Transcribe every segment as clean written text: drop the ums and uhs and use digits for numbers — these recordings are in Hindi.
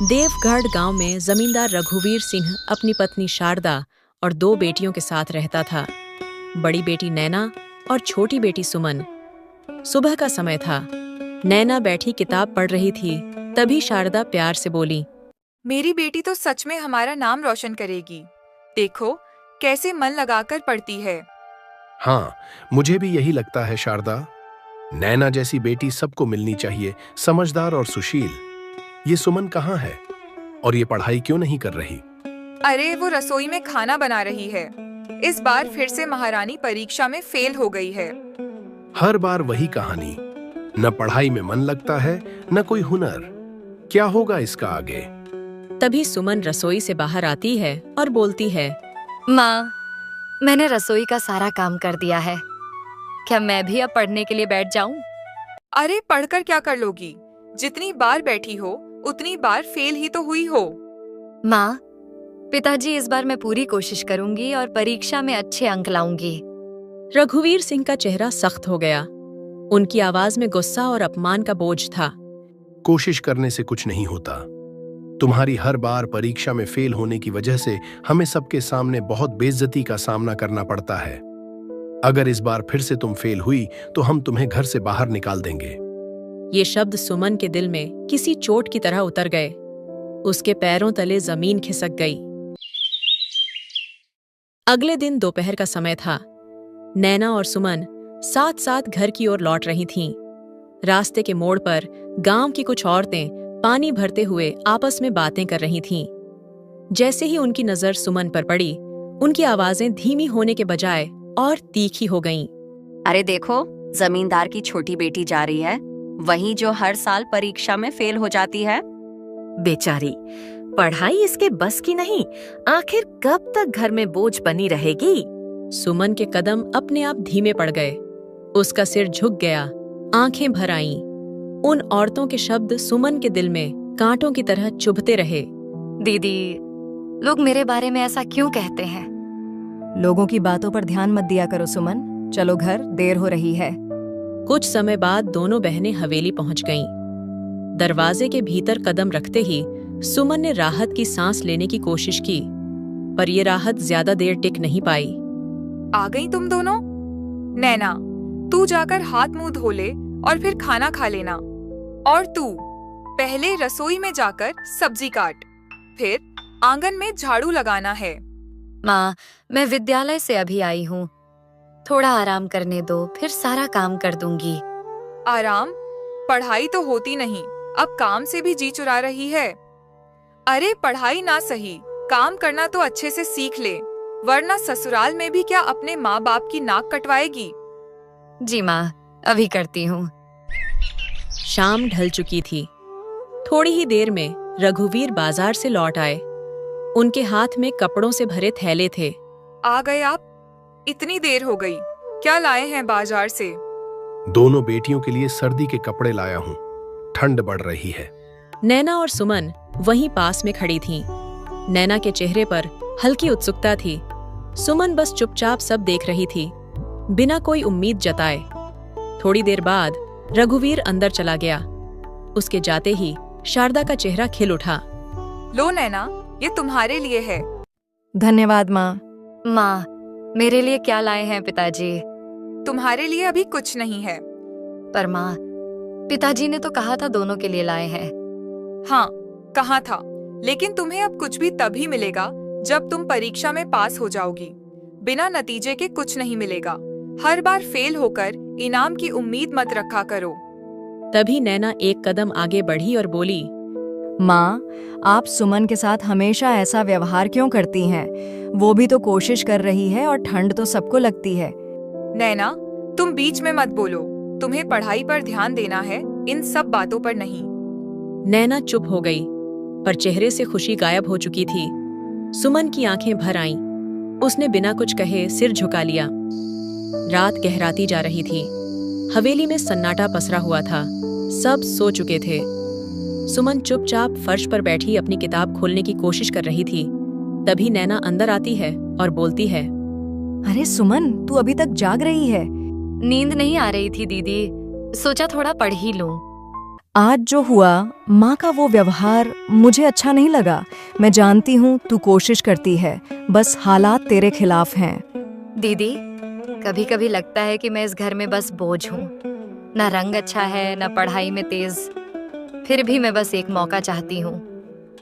देवगढ़ गांव में जमींदार रघुवीर सिंह अपनी पत्नी शारदा और 2 बेटियों के साथ रहता था। बड़ी बेटी नैना और छोटी बेटी सुमन। सुबह का समय था। नैना बैठी किताब पढ़ रही थी, तभी शारदा प्यार से बोली, मेरी बेटी तो सच में हमारा नाम रोशन करेगी। देखो कैसे मन लगाकर पढ़ती है। हाँ, मुझे भी यही लगता है शारदा। नैना जैसी बेटी सबको मिलनी चाहिए, समझदार और सुशील। ये सुमन कहाँ है और ये पढ़ाई क्यों नहीं कर रही? अरे वो रसोई में खाना बना रही है। इस बार फिर से महारानी परीक्षा में फेल हो गई है। हर बार वही कहानी। न पढ़ाई में मन लगता है, न कोई हुनर। क्या होगा इसका आगे? तभी सुमन रसोई से बाहर आती है और बोलती है, माँ, मैंने रसोई का सारा काम कर दिया है। क्या मैं भी अब पढ़ने के लिए बैठ जाऊं? अरे पढ़कर क्या कर लोगी? जितनी बार बैठी हो उतनी बार फेल ही तो हुई हो। माँ, पिताजी, इस बार मैं पूरी कोशिश करूंगी और परीक्षा में अच्छे अंक लाऊंगी। रघुवीर सिंह का चेहरा सख्त हो गया। उनकी आवाज में गुस्सा और अपमान का बोझ था। कोशिश करने से कुछ नहीं होता। तुम्हारी हर बार परीक्षा में फेल होने की वजह से हमें सबके सामने बहुत बेइज्जती का सामना करना पड़ता है। अगर इस बार फिर से तुम फेल हुई तो हम तुम्हें घर से बाहर निकाल देंगे। ये शब्द सुमन के दिल में किसी चोट की तरह उतर गए। उसके पैरों तले जमीन खिसक गई। अगले दिन दोपहर का समय था। नैना और सुमन साथ साथ घर की ओर लौट रही थीं। रास्ते के मोड़ पर गांव की कुछ औरतें पानी भरते हुए आपस में बातें कर रही थीं। जैसे ही उनकी नजर सुमन पर पड़ी, उनकी आवाजें धीमी होने के बजाय और तीखी हो गईं। अरे देखो, जमींदार की छोटी बेटी जा रही है, वही जो हर साल परीक्षा में फेल हो जाती है। बेचारी, पढ़ाई इसके बस की नहीं। आखिर कब तक घर में बोझ बनी रहेगी? सुमन के कदम अपने आप धीमे पड़ गए। उसका सिर झुक गया, आंखें भर आईं। उन औरतों के शब्द सुमन के दिल में कांटों की तरह चुभते रहे। दीदी, लोग मेरे बारे में ऐसा क्यों कहते हैं? लोगों की बातों पर ध्यान मत दिया करो सुमन। चलो घर, देर हो रही है। कुछ समय बाद दोनों बहनें हवेली पहुंच गईं। दरवाजे के भीतर कदम रखते ही सुमन ने राहत की सांस लेने की कोशिश की, पर यह राहत ज्यादा देर टिक नहीं पाई। आ गई तुम दोनों? नैना, तू जाकर हाथ मुंह धो ले और फिर खाना खा लेना। और तू पहले रसोई में जाकर सब्जी काट, फिर आंगन में झाड़ू लगाना है। माँ, मैं विद्यालय से अभी आई हूँ। थोड़ा आराम करने दो, फिर सारा काम कर दूंगी। आराम? पढ़ाई तो होती नहीं, अब काम से भी जी चुरा रही है। अरे पढ़ाई ना सही, काम करना तो अच्छे से सीख ले, वरना ससुराल में भी क्या अपने माँ बाप की नाक कटवाएगी? जी माँ, अभी करती हूँ। शाम ढल चुकी थी। थोड़ी ही देर में रघुवीर बाजार से लौट आए। उनके हाथ में कपड़ों से भरे थैले थे। आ गए आप? इतनी देर हो गई, क्या लाए हैं बाजार से? दोनों बेटियों के लिए सर्दी के कपड़े लाया हूँ। ठंड बढ़ रही है। नैना और सुमन वहीं पास में खड़ी थीं। नैना के चेहरे पर हल्की उत्सुकता थी। सुमन बस चुपचाप सब देख रही थी, बिना कोई उम्मीद जताए। थोड़ी देर बाद रघुवीर अंदर चला गया। उसके जाते ही शारदा का चेहरा खिल उठा। लो नैना, ये तुम्हारे लिए है। धन्यवाद माँ। माँ, मेरे लिए क्या लाए हैं पिताजी? तुम्हारे लिए अभी कुछ नहीं है। पर माँ, पिताजी ने तो कहा था दोनों के लिए लाए हैं। हाँ, कहा था, लेकिन तुम्हें अब कुछ भी तभी मिलेगा जब तुम परीक्षा में पास हो जाओगी। बिना नतीजे के कुछ नहीं मिलेगा। हर बार फेल होकर इनाम की उम्मीद मत रखा करो। तभी नैना एक कदम आगे बढ़ी और बोली, माँ, आप सुमन के साथ हमेशा ऐसा व्यवहार क्यों करती हैं? वो भी तो कोशिश कर रही है और ठंड तो सबको लगती है। नैना, तुम बीच में मत बोलो। तुम्हें पढ़ाई पर ध्यान देना है, इन सब बातों पर नहीं। नैना चुप हो गई, पर चेहरे से खुशी गायब हो चुकी थी। सुमन की आंखें भर आईं। उसने बिना कुछ कहे सिर झुका लिया। रात गहराती जा रही थी। हवेली में सन्नाटा पसरा हुआ था। सब सो चुके थे। सुमन चुपचाप फर्श पर बैठी अपनी किताब खोलने की कोशिश कर रही थी। तभी नैना अंदर आती है और बोलती है, अरे सुमन, तू अभी तक जाग रही है? नींद नहीं आ रही थी दीदी, सोचा थोड़ा पढ़ ही लूं। आज जो हुआ, माँ का वो व्यवहार मुझे अच्छा नहीं लगा। मैं जानती हूँ तू कोशिश करती है, बस हालात तेरे खिलाफ हैं। दीदी, कभी कभी लगता है कि मैं इस घर में बस बोझ हूँ। ना रंग अच्छा है, ना पढ़ाई में तेज। फिर भी मैं बस एक मौका चाहती हूँ।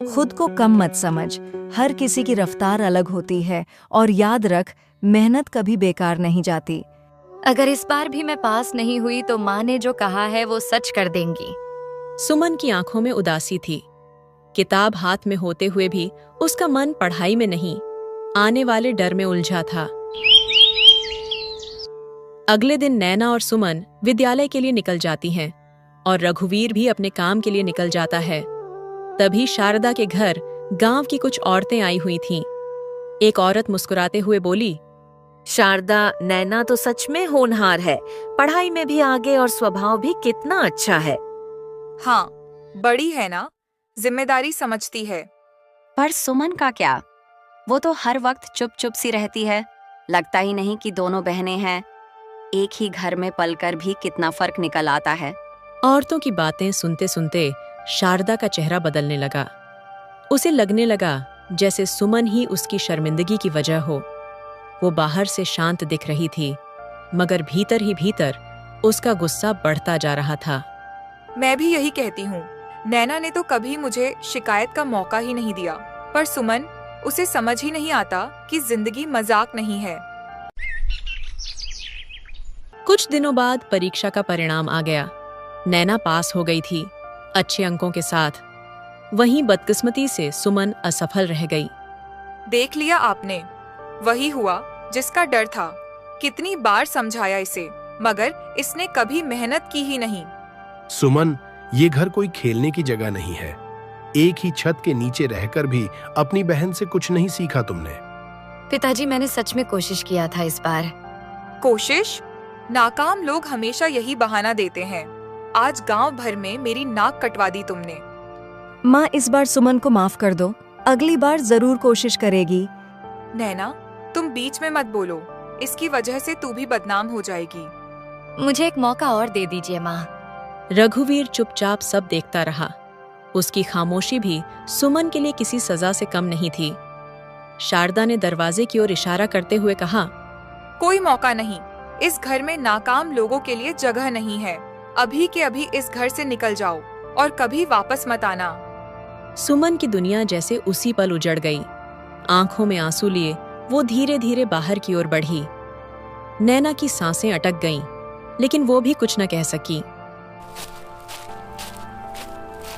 खुद को कम मत समझ, हर किसी की रफ्तार अलग होती है और याद रख, मेहनत कभी बेकार नहीं जाती। अगर इस बार भी मैं पास नहीं हुई तो माँ ने जो कहा है वो सच कर देंगी। सुमन की आंखों में उदासी थी। किताब हाथ में होते हुए भी उसका मन पढ़ाई में नहीं, आने वाले डर में उलझा था। अगले दिन नैना और सुमन विद्यालय के लिए निकल जाती हैं और रघुवीर भी अपने काम के लिए निकल जाता है। तभी शारदा के घर गांव की कुछ औरतें आई हुई थीं। एक औरत मुस्कुराते हुए बोली, शारदा, नैना तो सच में होनहार है, पढ़ाई में भी आगे और स्वभाव भी कितना अच्छा है। हाँ, बड़ी है ना, जिम्मेदारी समझती है। पर सुमन का क्या? वो तो हर वक्त चुप चुप सी रहती है। लगता ही नहीं कि दोनों बहनें हैं। एक ही घर में पलकर भी कितना फर्क निकल आता है। औरतों की बातें सुनते सुनते शारदा का चेहरा बदलने लगा। उसे लगने लगा जैसे सुमन ही उसकी शर्मिंदगी की वजह हो। वो बाहर से शांत दिख रही थी, मगर भीतर ही भीतर उसका गुस्सा बढ़ता जा रहा था। मैं भी यही कहती हूँ। नैना ने तो कभी मुझे शिकायत का मौका ही नहीं दिया, पर सुमन, उसे समझ ही नहीं आता कि जिंदगी मजाक नहीं है। कुछ दिनों बाद परीक्षा का परिणाम आ गया। नैना पास हो गई थी, अच्छे अंकों के साथ। वहीं बदकिस्मती से सुमन असफल रह गई। देख लिया आपने, वही हुआ जिसका डर था। कितनी बार समझाया इसे, मगर इसने कभी मेहनत की ही नहीं। सुमन, ये घर कोई खेलने की जगह नहीं है। एक ही छत के नीचे रहकर भी अपनी बहन से कुछ नहीं सीखा तुमने। पिताजी, मैंने सच में कोशिश किया था इस बार। कोशिश? नाकाम लोग हमेशा यही बहाना देते हैं। आज गांव भर में मेरी नाक कटवा दी तुमने। माँ, इस बार सुमन को माफ कर दो, अगली बार जरूर कोशिश करेगी। नैना, तुम बीच में मत बोलो, इसकी वजह से तू भी बदनाम हो जाएगी। मुझे एक मौका और दे दीजिए माँ। रघुवीर चुपचाप सब देखता रहा। उसकी खामोशी भी सुमन के लिए किसी सजा से कम नहीं थी। शारदा ने दरवाजे की ओर इशारा करते हुए कहा, कोई मौका नहीं। इस घर में नाकाम लोगों के लिए जगह नहीं है। अभी के अभी इस घर से निकल जाओ और कभी वापस मत आना। सुमन की दुनिया जैसे उसी पल उजड़ गई। आंखों में आंसू लिए वो धीरे धीरे बाहर की ओर बढ़ी। नैना की सांसें अटक गईं, लेकिन वो भी कुछ न कह सकी।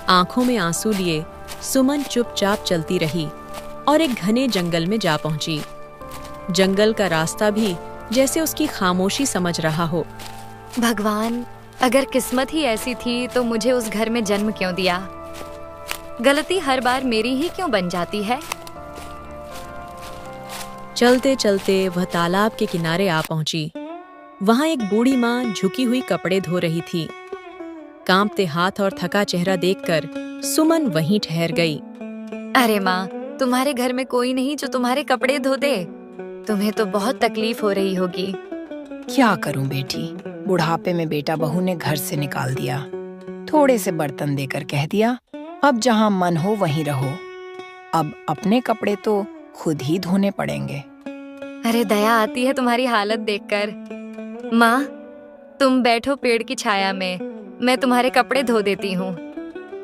आंखों में आंसू लिए सुमन चुपचाप चलती रही और एक घने जंगल में जा पहुंची। जंगल का रास्ता भी जैसे उसकी खामोशी समझ रहा हो। भगवान, अगर किस्मत ही ऐसी थी तो मुझे उस घर में जन्म क्यों दिया? गलती हर बार मेरी ही क्यों बन जाती है? चलते चलते वह तालाब के किनारे आ पहुंची। वहां एक बूढ़ी माँ झुकी हुई कपड़े धो रही थी। कांपते हाथ और थका चेहरा देखकर सुमन वहीं ठहर गई। अरे माँ, तुम्हारे घर में कोई नहीं जो तुम्हारे कपड़े धो दे? तुम्हें तो बहुत तकलीफ हो रही होगी। क्या करूं बेटी, बुढ़ापे में बेटा बहू ने घर से निकाल दिया। थोड़े से बर्तन देकर कह दिया, अब जहां मन हो वहीं रहो। अब अपने कपड़े तो खुद ही धोने पड़ेंगे। अरे दया आती है तुम्हारी हालत देखकर। माँ, तुम बैठो पेड़ की छाया में, मैं तुम्हारे कपड़े धो देती हूँ।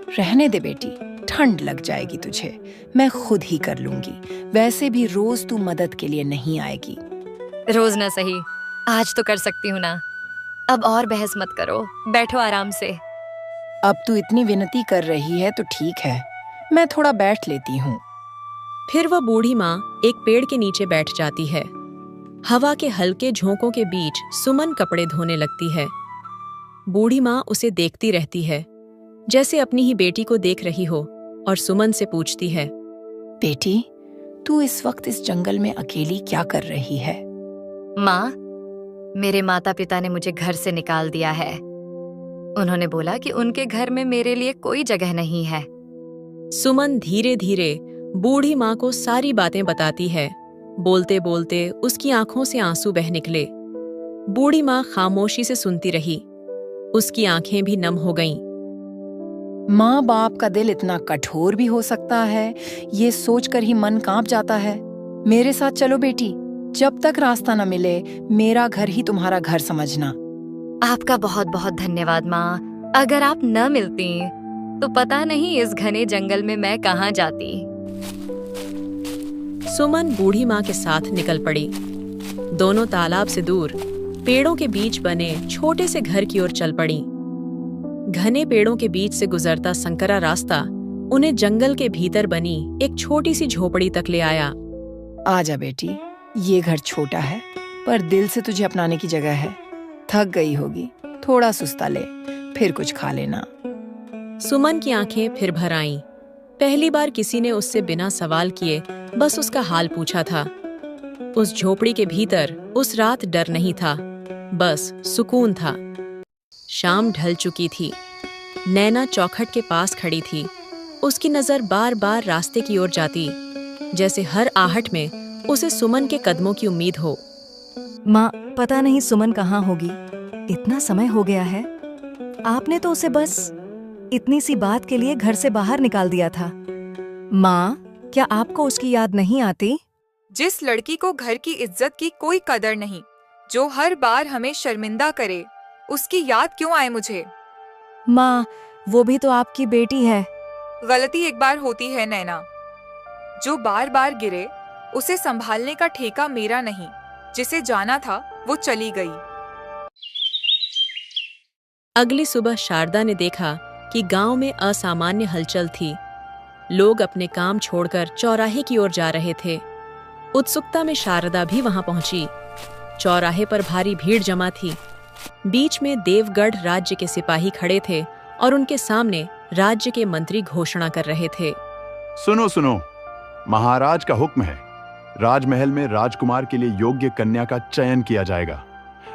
रहने दे बेटी, ठंड लग जाएगी तुझे, मैं खुद ही कर लूंगी। वैसे भी रोज तू मदद के लिए नहीं आएगी। रोज ना सही, आज तो कर सकती हूँ ना। अब और बहस मत करो, बैठो आराम से। अब तू इतनी विनती कर रही है तो ठीक है, मैं थोड़ा बैठ लेती हूँ। फिर वह बूढ़ी माँ एक पेड़ के नीचे बैठ जाती है। हवा के हल्के झोंकों के बीच सुमन कपड़े धोने लगती है। बूढ़ी माँ उसे देखती रहती है, जैसे अपनी ही बेटी को देख रही हो, और सुमन से पूछती है, बेटी, तू इस वक्त इस जंगल में अकेली क्या कर रही है? माँ, मेरे माता पिता ने मुझे घर से निकाल दिया है। उन्होंने बोला कि उनके घर में मेरे लिए कोई जगह नहीं है। सुमन धीरे धीरे बूढ़ी माँ को सारी बातें बताती है। बोलते बोलते उसकी आंखों से आंसू बह निकले। बूढ़ी माँ खामोशी से सुनती रही। उसकी आंखें भी नम हो गईं। माँ बाप का दिल इतना कठोर भी हो सकता है, ये सोचकर ही मन कांप जाता है। मेरे साथ चलो बेटी, जब तक रास्ता न मिले मेरा घर ही तुम्हारा घर समझना। आपका बहुत बहुत धन्यवाद माँ। अगर आप न मिलती तो पता नहीं इस घने जंगल में मैं कहाँ जाती। सुमन बूढ़ी माँ के साथ निकल पड़ी। दोनों तालाब से दूर पेड़ों के बीच बने छोटे से घर की ओर चल पड़ी। घने पेड़ों के बीच से गुजरता संकरा रास्ता उन्हें जंगल के भीतर बनी एक छोटी सी झोपड़ी तक ले आया। आजा बेटी, ये घर छोटा है पर दिल से तुझे अपनाने की जगह है। थक गई होगी, थोड़ा सुस्ता ले, फिर कुछ खा लेना। सुमन की आंखें फिर भर आईं। पहली बार किसी ने उससे बिना सवाल किए बस उसका हाल पूछा था। उस झोपड़ी के भीतर उस रात डर नहीं था, बस सुकून था। शाम ढल चुकी थी। नैना चौखट के पास खड़ी थी। उसकी नजर बार बार रास्ते की ओर जाती, जैसे हर आहट में उसे सुमन के कदमों की उम्मीद हो। माँ, पता नहीं सुमन कहाँ होगी। इतना समय हो गया है। आपने तो उसे बस इतनी सी बात के लिए घर से बाहर निकाल दिया था। माँ, क्या आपको उसकी याद नहीं आती? जिस लड़की को घर की इज्जत की कोई कदर नहीं, जो हर बार हमें शर्मिंदा करे, उसकी याद क्यों आए मुझे? माँ, वो भी तो आपकी बेटी है। गलती एक बार होती है नैना। जो बार बार गिरे उसे संभालने का ठेका मेरा नहीं। जिसे जाना था वो चली गई। अगली सुबह शारदा ने देखा कि गांव में असामान्य हलचल थी। लोग अपने काम छोड़कर चौराहे की ओर जा रहे थे। उत्सुकता में शारदा भी वहां पहुंची। चौराहे पर भारी भीड़ जमा थी। बीच में देवगढ़ राज्य के सिपाही खड़े थे और उनके सामने राज्य के मंत्री घोषणा कर रहे थे। सुनो सुनो, महाराज का हुक्म है। राजमहल में राजकुमार के लिए योग्य कन्या का चयन किया जाएगा।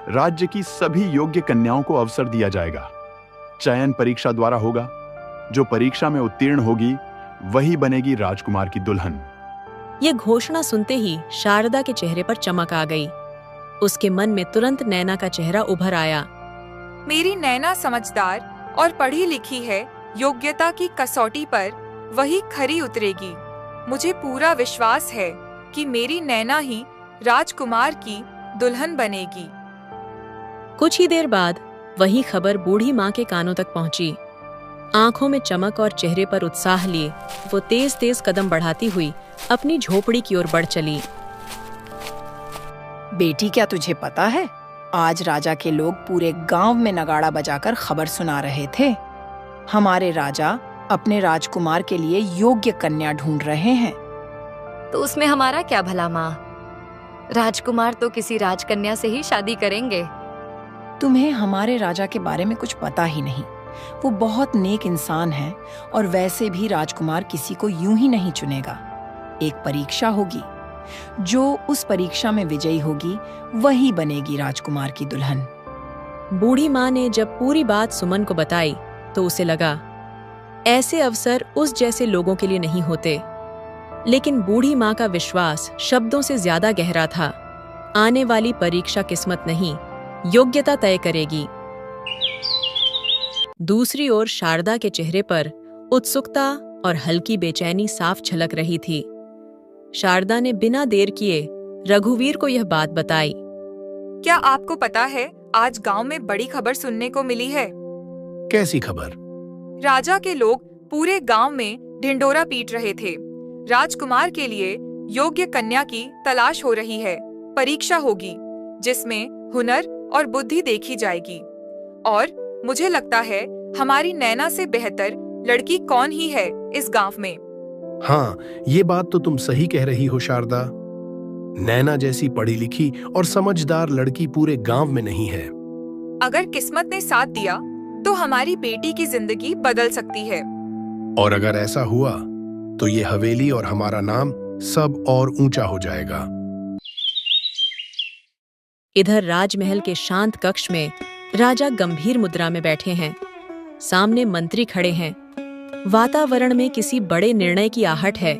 राज्य की सभी योग्य कन्याओं को अवसर दिया जाएगा। चयन परीक्षा द्वारा होगा। जो परीक्षा में उत्तीर्ण होगी वही बनेगी राजकुमार की दुल्हन। ये घोषणा सुनते ही शारदा के चेहरे पर चमक आ गई। उसके मन में तुरंत नैना का चेहरा उभर आया। मेरी नैना समझदार और पढ़ी लिखी है। योग्यता की कसौटी पर वही खरी उतरेगी। मुझे पूरा विश्वास है कि मेरी नैना ही राजकुमार की दुल्हन बनेगी। कुछ ही देर बाद वही खबर बूढ़ी माँ के कानों तक पहुंची। आंखों में चमक और चेहरे पर उत्साह लिए वो तेज तेज कदम बढ़ाती हुई अपनी झोपड़ी की ओर बढ़ चली। बेटी, क्या तुझे पता है, आज राजा के लोग पूरे गांव में नगाड़ा बजाकर खबर सुना रहे थे। हमारे राजा अपने राजकुमार के लिए योग्य कन्या ढूंढ रहे हैं। तो उसमें हमारा क्या भला माँ? राजकुमार तो किसी राजकन्या से ही शादी करेंगे। तुम्हें हमारे राजा के बारे में कुछ पता ही नहीं। वो बहुत नेक इंसान है और वैसे भी राजकुमार किसी को यूं ही नहीं चुनेगा। एक परीक्षा होगी। जो उस परीक्षा में विजयी होगी वही बनेगी राजकुमार की दुल्हन। बूढ़ी माँ ने जब पूरी बात सुमन को बताई तो उसे लगा ऐसे अवसर उस जैसे लोगों के लिए नहीं होते। लेकिन बूढ़ी माँ का विश्वास शब्दों से ज्यादा गहरा था। आने वाली परीक्षा किस्मत नहीं, योग्यता तय करेगी। दूसरी ओर शारदा के चेहरे पर उत्सुकता और हल्की बेचैनी साफ झलक रही थी। शारदा ने बिना देर किए रघुवीर को यह बात बताई। क्या आपको पता है, आज गांव में बड़ी खबर सुनने को मिली है। कैसी खबर? राजा के लोग पूरे गांव में ढिंडोरा पीट रहे थे। राजकुमार के लिए योग्य कन्या की तलाश हो रही है। परीक्षा होगी जिसमें हुनर और बुद्धि देखी जाएगी। और मुझे लगता है हमारी नैना से बेहतर लड़की कौन ही है इस गांव में। हाँ, ये बात तो तुम सही कह रही हो शारदा। नैना जैसी पढ़ी लिखी और समझदार लड़की पूरे गांव में नहीं है। अगर किस्मत ने साथ दिया तो हमारी बेटी की जिंदगी बदल सकती है। और अगर ऐसा हुआ तो ये हवेली और हमारा नाम सब और ऊंचा हो जाएगा। इधर राजमहल के शांत कक्ष में राजा गंभीर मुद्रा में बैठे हैं। सामने मंत्री खड़े हैं। वातावरण में किसी बड़े निर्णय की आहट है।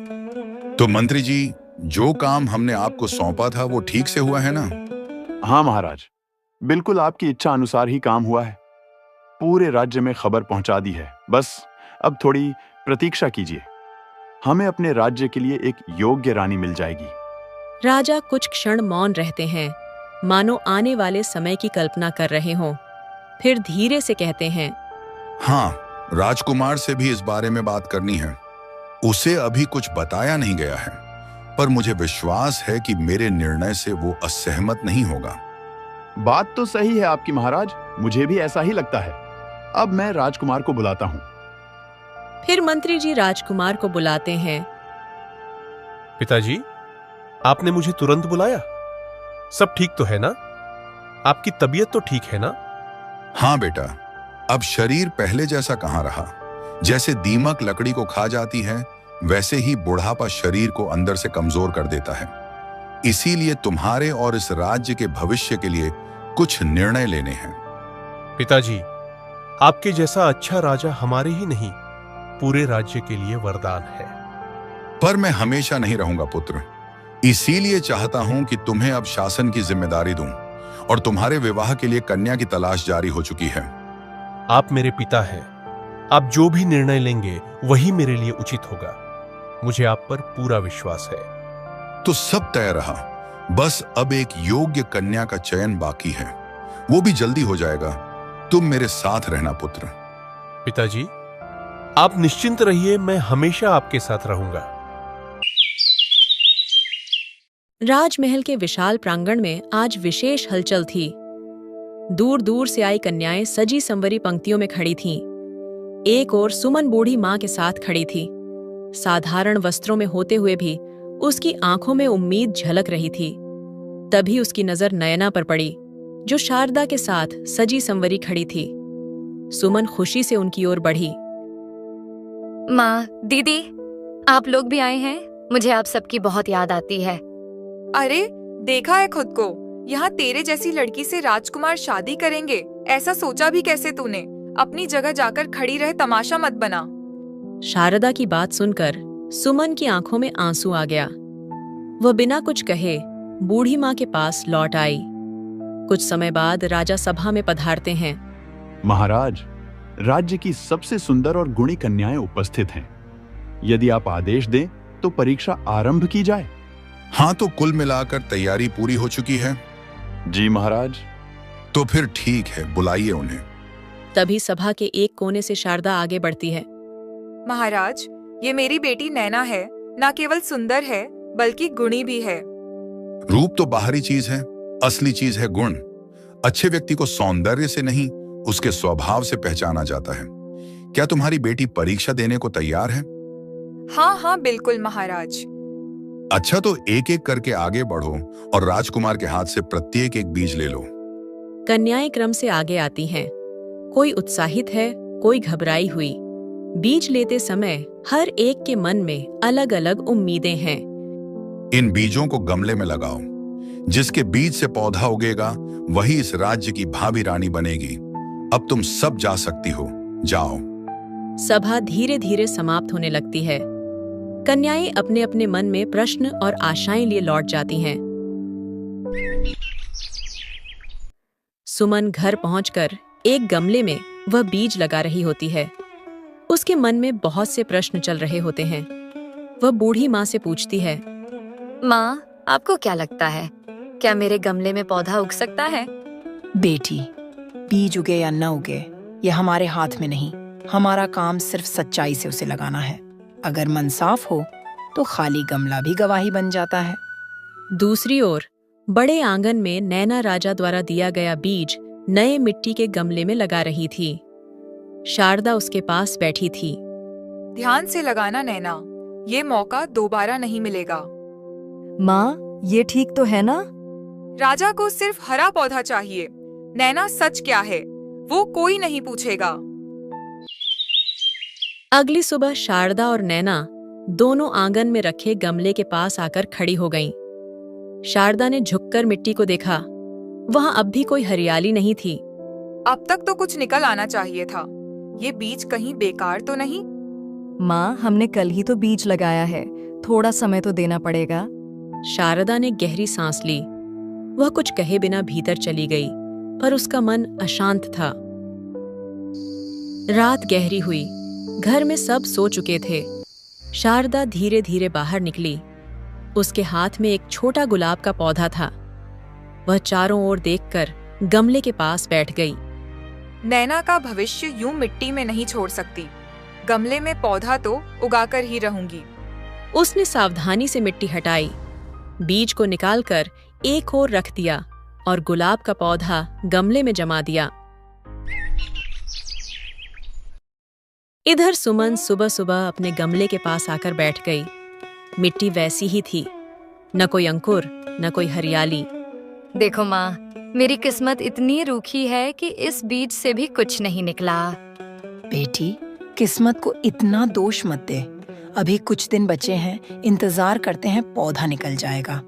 तो मंत्री जी, जो काम हमने आपको सौंपा था वो ठीक से हुआ है ना? हाँ महाराज, बिल्कुल आपकी इच्छा अनुसार ही काम हुआ है। पूरे राज्य में खबर पहुंचा दी है। बस अब थोड़ी प्रतीक्षा कीजिए, हमें अपने राज्य के लिए एक योग्य रानी मिल जाएगी। राजा कुछ क्षण मौन रहते हैं, मानो आने वाले समय की कल्पना कर रहे हों। फिर धीरे से कहते हैं, हाँ, राजकुमार से भी इस बारे में बात करनी है। उसे अभी कुछ बताया नहीं गया है, पर मुझे विश्वास है कि मेरे निर्णय से वो असहमत नहीं होगा। बात तो सही है आपकी महाराज, मुझे भी ऐसा ही लगता है। अब मैं राजकुमार को बुलाता हूँ। फिर मंत्री जी राजकुमार को बुलाते हैं। पिताजी, आपने मुझे तुरंत बुलाया। सब ठीक तो है ना? आपकी तबीयत तो ठीक है ना? हाँ बेटा, अब शरीर पहले जैसा कहाँ रहा। जैसे दीमक लकड़ी को खा जाती है, वैसे ही बुढ़ापा शरीर को अंदर से कमजोर कर देता है। इसीलिए तुम्हारे और इस राज्य के भविष्य के लिए कुछ निर्णय लेने हैं। पिताजी, आपके जैसा अच्छा राजा हमारे ही नहीं, पूरे राज्य के लिए वरदान है। पर मैं हमेशा नहीं रहूंगा पुत्र, इसीलिए चाहता हूं कि तुम्हें अब शासन की जिम्मेदारी दूं और तुम्हारे विवाह के लिए कन्या की तलाश जारी हो चुकी है। आप मेरे पिता हैं, आप जो भी निर्णय लेंगे वही मेरे लिए उचित होगा। मुझे आप पर पूरा विश्वास है। तो सब तय रहा, बस अब एक योग्य कन्या का चयन बाकी है, वो भी जल्दी हो जाएगा। तुम मेरे साथ रहना पुत्र। पिताजी, आप निश्चिंत रहिए, मैं हमेशा आपके साथ रहूंगा। राजमहल के विशाल प्रांगण में आज विशेष हलचल थी। दूर दूर से आई कन्याएं सजी संवरी पंक्तियों में खड़ी थीं। एक ओर सुमन बूढ़ी मां के साथ खड़ी थी। साधारण वस्त्रों में होते हुए भी उसकी आंखों में उम्मीद झलक रही थी। तभी उसकी नजर नयना पर पड़ी, जो शारदा के साथ सजी संवरी खड़ी थी। सुमन खुशी से उनकी ओर बढ़ी। माँ, दीदी, आप लोग भी आए हैं? मुझे आप सबकी बहुत याद आती है। अरे, देखा है खुद को, यहाँ तेरे जैसी लड़की से राजकुमार शादी करेंगे, ऐसा सोचा भी कैसे तूने? अपनी जगह जाकर खड़ी रह, तमाशा मत बना। शारदा की बात सुनकर सुमन की आंखों में आंसू आ गया। वह बिना कुछ कहे बूढ़ी माँ के पास लौट आई। कुछ समय बाद राजा सभा में पधारते हैं। महाराज, राज्य की सबसे सुंदर और गुणी कन्याएं उपस्थित हैं। यदि आप आदेश दें तो परीक्षा आरंभ की जाए। हाँ, तो कुल मिलाकर तैयारी पूरी हो चुकी है। जी महाराज। तो फिर ठीक है, बुलाइए उन्हें। तभी सभा के एक कोने से शारदा आगे बढ़ती है। महाराज, ये मेरी बेटी नैना है। न केवल सुंदर है बल्कि गुणी भी है। रूप तो बाहरी चीज है, असली चीज है गुण। अच्छे व्यक्ति को सौंदर्य से नहीं, उसके स्वभाव से पहचाना जाता है। क्या तुम्हारी बेटी परीक्षा देने को तैयार है? हाँ हाँ, बिल्कुल महाराज। अच्छा, तो एक एक करके आगे बढ़ो और राजकुमार के हाथ से प्रत्येक एक बीज ले लो। कन्याएं क्रम से आगे आती हैं। कोई उत्साहित है, कोई घबराई हुई। बीज लेते समय हर एक के मन में अलग अलग उम्मीदें हैं। इन बीजों को गमले में लगाओ। जिसके बीज से पौधा उगेगा वही इस राज्य की भावी रानी बनेगी। अब तुम सब जा सकती हो, जाओ। सभा धीरे धीरे समाप्त होने लगती है। कन्याएं अपने अपने मन में प्रश्न और आशाएं लिए लौट जाती हैं। सुमन घर पहुंचकर एक गमले में वह बीज लगा रही होती है। उसके मन में बहुत से प्रश्न चल रहे होते हैं। वह बूढ़ी माँ से पूछती है, माँ, आपको क्या लगता है, क्या मेरे गमले में पौधा उग सकता है? बेटी, बीज उगे या न उगे, यह हमारे हाथ में नहीं। हमारा काम सिर्फ सच्चाई से उसे लगाना है। अगर मन साफ हो तो खाली गमला भी गवाही बन जाता है। दूसरी ओर बड़े आंगन में नैना राजा द्वारा दिया गया बीज नए मिट्टी के गमले में लगा रही थी। शारदा उसके पास बैठी थी। ध्यान से लगाना नैना, ये मौका दोबारा नहीं मिलेगा। माँ, ये ठीक तो है ना? राजा को सिर्फ हरा पौधा चाहिए। नैना, सच क्या है वो कोई नहीं पूछेगा। अगली सुबह शारदा और नैना दोनों आंगन में रखे गमले के पास आकर खड़ी हो गईं। शारदा ने झुककर मिट्टी को देखा। वहां अब भी कोई हरियाली नहीं थी। अब तक तो कुछ निकल आना चाहिए था। ये बीज कहीं बेकार तो नहीं? माँ, हमने कल ही तो बीज लगाया है, थोड़ा समय तो देना पड़ेगा। शारदा ने गहरी सांस ली। वह कुछ कहे बिना भीतर चली गई, पर उसका मन अशांत था। रात गहरी हुई। घर में सब सो चुके थे। शारदा धीरे धीरे बाहर निकली। उसके हाथ में एक छोटा गुलाब का पौधा था। वह चारों ओर देखकर गमले के पास बैठ गई। नैना का भविष्य यूं मिट्टी में नहीं छोड़ सकती। गमले में पौधा तो उगाकर ही रहूंगी। उसने सावधानी से मिट्टी हटाई, बीज को निकालकर एक ओर रख दिया और गुलाब का पौधा गमले में जमा दिया। इधर सुमन सुबह सुबह अपने गमले के पास आकर बैठ गई। मिट्टी वैसी ही थी, न कोई अंकुर न कोई हरियाली। देखो माँ, मेरी किस्मत इतनी रूखी है कि इस बीज से भी कुछ नहीं निकला। बेटी, किस्मत को इतना दोष मत दे। अभी कुछ दिन बचे हैं, इंतजार करते हैं, पौधा निकल जाएगा।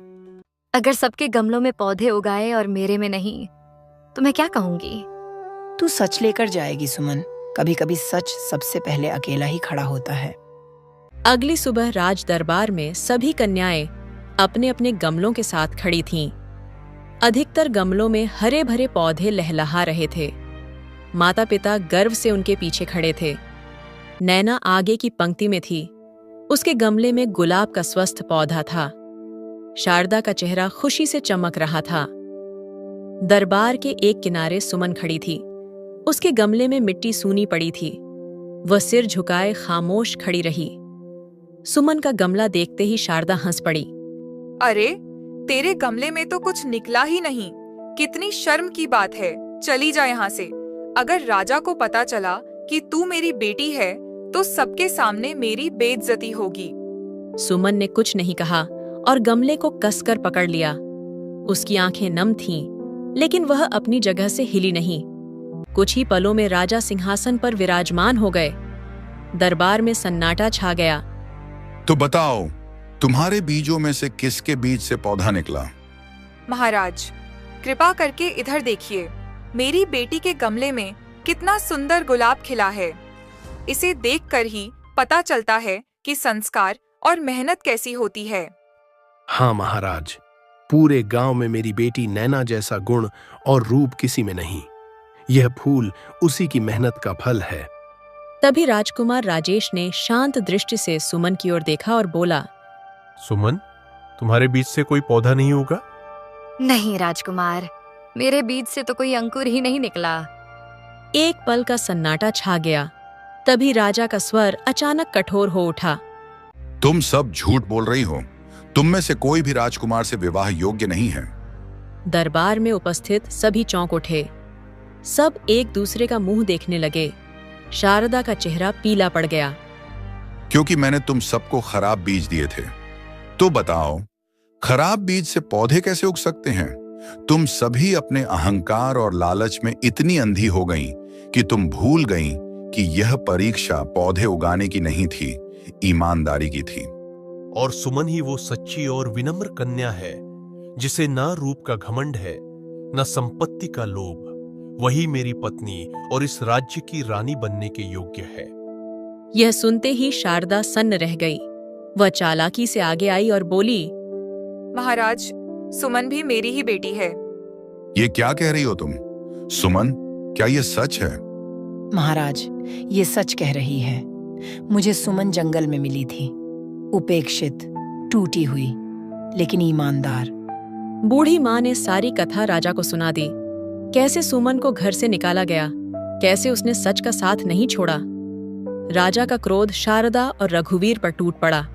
अगर सबके गमलों में पौधे उगाए और मेरे में नहीं, तो मैं क्या कहूंगी? तू सच लेकर जाएगी सुमन। कभी कभी सच सबसे पहले अकेला ही खड़ा होता है। अगली सुबह राज दरबार में सभी कन्याएं अपने अपने गमलों के साथ खड़ी थीं। अधिकतर गमलों में हरे भरे पौधे लहलहा रहे थे। माता पिता गर्व से उनके पीछे खड़े थे। नैना आगे की पंक्ति में थी। उसके गमले में गुलाब का स्वस्थ पौधा था। शारदा का चेहरा खुशी से चमक रहा था। दरबार के एक किनारे सुमन खड़ी थी। उसके गमले में मिट्टी सूनी पड़ी थी। वह सिर झुकाए खामोश खड़ी रही। सुमन का गमला देखते ही शारदा हंस पड़ी। अरे, तेरे गमले में तो कुछ निकला ही नहीं। कितनी शर्म की बात है। चली जा यहाँ से। अगर राजा को पता चला कि तू मेरी बेटी है तो सबके सामने मेरी बेइज्जती होगी। सुमन ने कुछ नहीं कहा और गमले को कसकर पकड़ लिया। उसकी आंखें नम थीं, लेकिन वह अपनी जगह से हिली नहीं। कुछ ही पलों में राजा सिंहासन पर विराजमान हो गए। दरबार में सन्नाटा छा गया। तो बताओ, तुम्हारे बीजों में से किसके बीज से पौधा निकला? महाराज, कृपा करके इधर देखिए। मेरी बेटी के गमले में कितना सुंदर गुलाब खिला है। इसे देखकर ही पता चलता है कि संस्कार और मेहनत कैसी होती है। हाँ महाराज, पूरे गांव में मेरी बेटी नैना जैसा गुण और रूप किसी में नहीं। यह फूल उसी की मेहनत का फल है। तभी राजकुमार राजेश ने शांत दृष्टि से सुमन की ओर देखा और बोला, सुमन, तुम्हारे बीज से कोई पौधा नहीं होगा? नहीं राजकुमार, मेरे बीज से तो कोई अंकुर ही नहीं निकला। एक पल का सन्नाटा छा गया। तभी राजा का स्वर अचानक कठोर हो उठा। तुम सब झूठ बोल रही हो। तुम में से कोई भी राजकुमार से विवाह योग्य नहीं है। दरबार में उपस्थित सभी चौंक उठे। सब एक दूसरे का मुंह देखने लगे। शारदा का चेहरा पीला पड़ गया। क्योंकि मैंने तुम सबको खराब बीज दिए थे। तो बताओ, खराब बीज से पौधे कैसे उग सकते हैं? तुम सभी अपने अहंकार और लालच में इतनी अंधी हो गईं कि तुम भूल गईं कि यह परीक्षा पौधे उगाने की नहीं थी, ईमानदारी की थी। और सुमन ही वो सच्ची और विनम्र कन्या है जिसे ना रूप का घमंड है, न संपत्ति का लोभ। वही मेरी पत्नी और इस राज्य की रानी बनने के योग्य है। यह सुनते ही शारदा सन्न रह गई। वह चालाकी से आगे आई और बोली, महाराज, सुमन भी मेरी ही बेटी है। ये क्या कह रही हो तुम? सुमन, क्या ये सच है? महाराज, ये सच कह रही है। मुझे सुमन जंगल में मिली थी, उपेक्षित, टूटी हुई, लेकिन ईमानदार। बूढ़ी माँ ने सारी कथा राजा को सुना दी। कैसे सुमन को घर से निकाला गया, कैसे उसने सच का साथ नहीं छोड़ा। राजा का क्रोध शारदा और रघुवीर पर टूट पड़ा।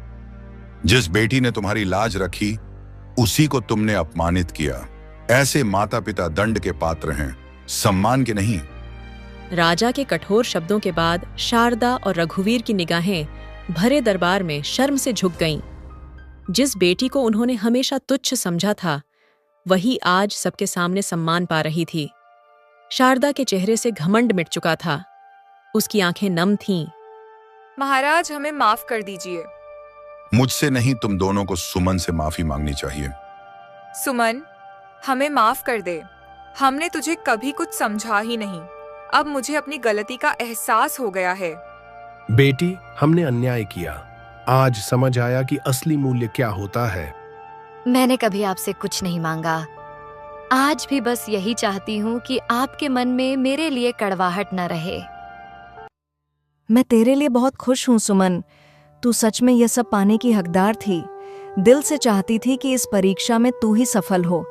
जिस बेटी ने तुम्हारी लाज रखी, उसी को तुमने अपमानित किया। ऐसे माता पिता दंड के पात्र हैं, सम्मान के नहीं। राजा के कठोर शब्दों के बाद शारदा और रघुवीर की निगाहें भरे दरबार में शर्म से झुक गईं। जिस बेटी को उन्होंने हमेशा तुच्छ समझा था, वही आज सबके सामने सम्मान पा रही थी। शारदा के चेहरे से घमंड मिट चुका था। उसकी आंखें नम थीं। महाराज, हमें माफ कर दीजिए। मुझसे नहीं, तुम दोनों को सुमन से माफी मांगनी चाहिए। सुमन, हमें माफ कर दे। हमने तुझे कभी कुछ समझा ही नहीं। अब मुझे अपनी गलती का एहसास हो गया है। बेटी, हमने अन्याय किया। आज समझ आया कि असली मूल्य क्या होता है। मैंने कभी आपसे कुछ नहीं मांगा। आज भी बस यही चाहती हूँ कि आपके मन में मेरे लिए कड़वाहट न रहे। मैं तेरे लिए बहुत खुश हूँ सुमन। तू सच में यह सब पाने की हकदार थी। दिल से चाहती थी कि इस परीक्षा में तू ही सफल हो।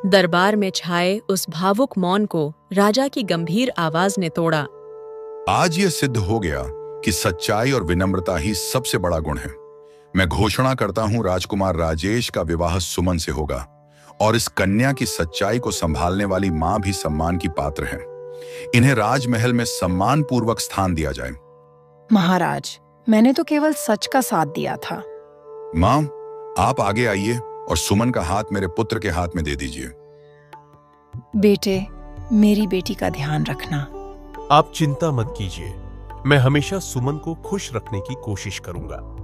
दरबार में छाए उस भावुक मौन को राजा की गंभीर आवाज ने तोड़ा। आज यह सिद्ध हो गया कि सच्चाई और विनम्रता ही सबसे बड़ा गुण है। मैं घोषणा करता हूं, राजकुमार राजेश का विवाह सुमन से होगा और इस कन्या की सच्चाई को संभालने वाली मां भी सम्मान की पात्र है। इन्हें राजमहल में सम्मान पूर्वक स्थान दिया जाए। महाराज, मैंने तो केवल सच का साथ दिया था। मां, आप आगे आइए और सुमन का हाथ मेरे पुत्र के हाथ में दे दीजिए। बेटे, मेरी बेटी का ध्यान रखना। आप चिंता मत कीजिए, मैं हमेशा सुमन को खुश रखने की कोशिश करूंगा।